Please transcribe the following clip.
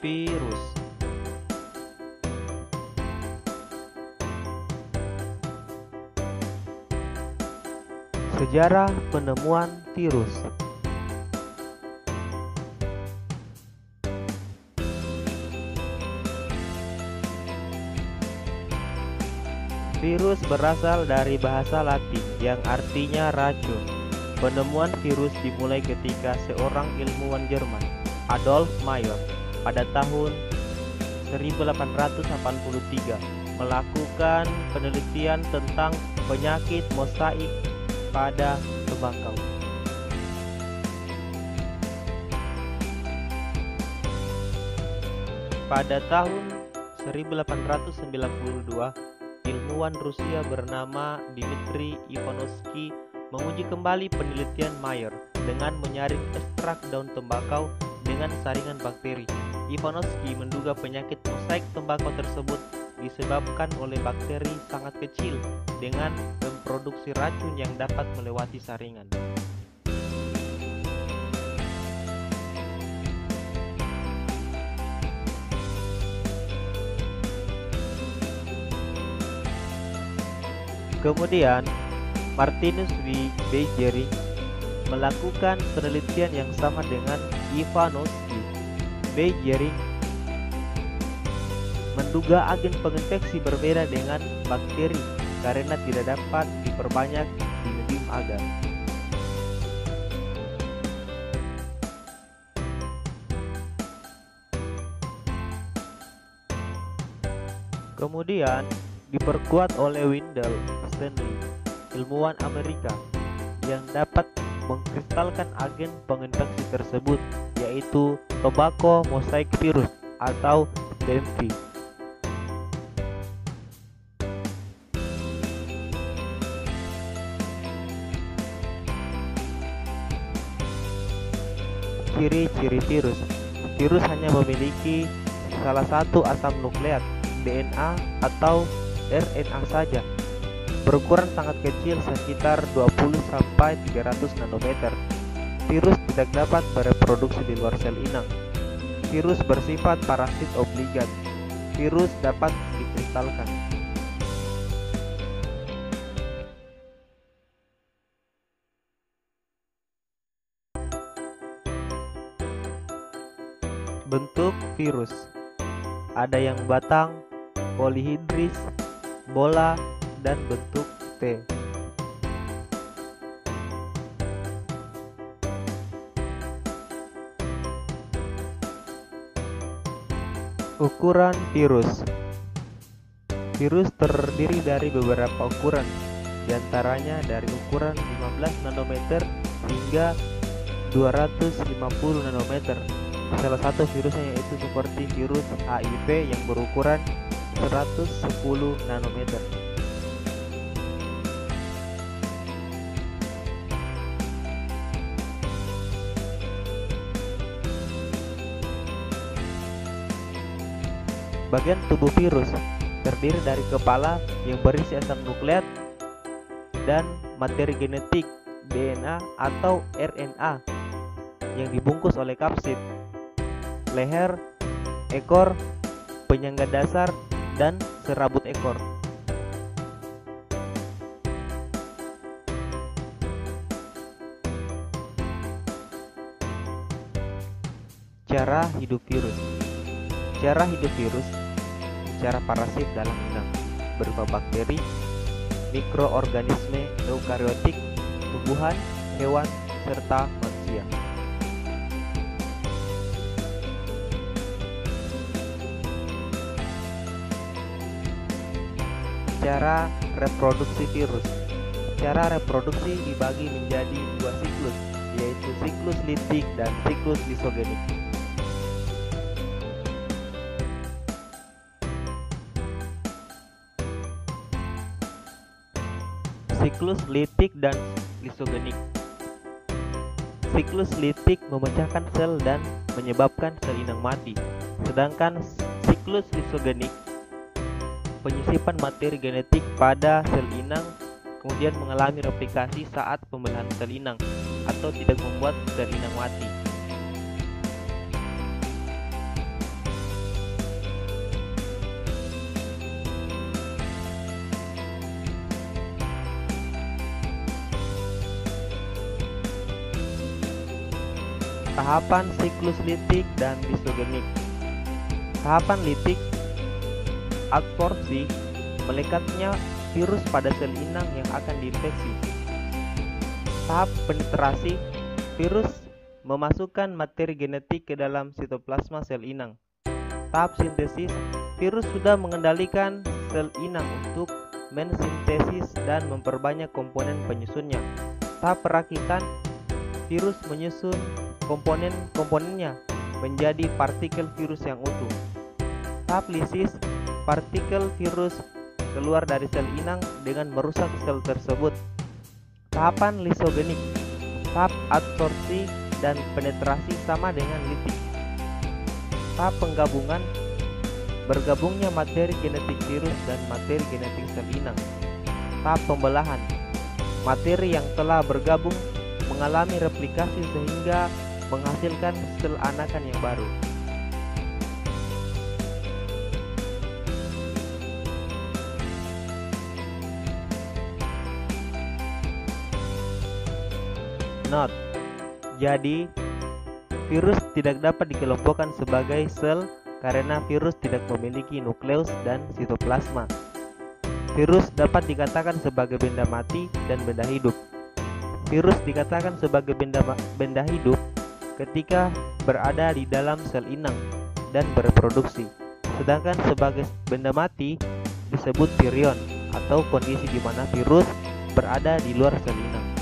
Virus. Sejarah penemuan virus. Virus berasal dari bahasa Latin yang artinya racun. Penemuan virus dimulai ketika seorang ilmuwan Jerman, Adolf Mayer, pada tahun 1883 melakukan penelitian tentang penyakit mosaik pada tembakau. Pada tahun 1892, ilmuwan Rusia bernama Dmitri Ivanovsky menguji kembali penelitian Mayer dengan menyaring ekstrak daun tembakau dengan saringan bakteri. Ivanovsky menduga penyakit mosaik tembakau tersebut disebabkan oleh bakteri sangat kecil dengan memproduksi racun yang dapat melewati saringan. Kemudian, Martinus V. Beijering melakukan penelitian yang sama dengan Ivanovsky. Beijering menduga agen penginfeksi berbeda dengan bakteri karena tidak dapat diperbanyak di medium agar. Kemudian diperkuat oleh Wendell Stanley, ilmuwan Amerika, yang dapat mengkristalkan agen penginfeksi tersebut, yaitu tobacco mosaic virus atau TMV. Ciri-ciri virus. Virus hanya memiliki salah satu asam nukleat, DNA atau RNA saja, berukuran sangat kecil sekitar 20-300 nanometer. Virus tidak dapat bereproduksi di luar sel inang. Virus bersifat parasit obligat. Virus dapat dikristalkan. Bentuk virus. Ada yang batang, polihidris, bola, dan bentuk T. Ukuran virus. Virus terdiri dari beberapa ukuran, diantaranya dari ukuran 15 nanometer hingga 250 nanometer. Salah satu virusnya yaitu seperti virus HIV yang berukuran 110 nanometer. Bagian tubuh virus terdiri dari kepala yang berisi asam nukleat dan materi genetik DNA atau RNA yang dibungkus oleh kapsid, leher, ekor, penyangga dasar, dan serabut ekor. Cara hidup virus. Cara hidup virus secara parasit dalam inang berupa bakteri, mikroorganisme eukariotik, tumbuhan, hewan, serta manusia. Cara reproduksi virus. Cara reproduksi dibagi menjadi dua siklus, yaitu siklus litik dan siklus lisogenik. Siklus litik dan lisogenik. siklus litik memecahkan sel dan menyebabkan sel inang mati. Sedangkan siklus lisogenik, penyisipan materi genetik pada sel inang kemudian mengalami replikasi saat pembelahan sel inang atau tidak membuat sel inang mati. Tahapan siklus litik dan lisogenik. Tahapan litik, absorpsi, melekatnya virus pada sel inang yang akan diinfeksi. Tahap penetrasi, virus memasukkan materi genetik ke dalam sitoplasma sel inang. Tahap sintesis, virus sudah mengendalikan sel inang untuk mensintesis dan memperbanyak komponen penyusunnya. Tahap perakitan, virus menyusun komponen-komponennya menjadi partikel virus yang utuh. Tahap lisis, partikel virus keluar dari sel inang dengan merusak sel tersebut. Tahapan lisogenik, tahap adsorpsi dan penetrasi sama dengan litik. Tahap penggabungan, bergabungnya materi genetik virus dan materi genetik sel inang. Tahap pembelahan, materi yang telah bergabung mengalami replikasi sehingga menghasilkan sel anakan yang baru. Note: jadi, virus tidak dapat dikelompokkan sebagai sel karena virus tidak memiliki nukleus dan sitoplasma. Virus dapat dikatakan sebagai benda mati dan benda hidup. Virus dikatakan sebagai benda hidup ketika berada di dalam sel inang dan bereproduksi. Sedangkan sebagai benda mati disebut virion atau kondisi di mana virus berada di luar sel inang.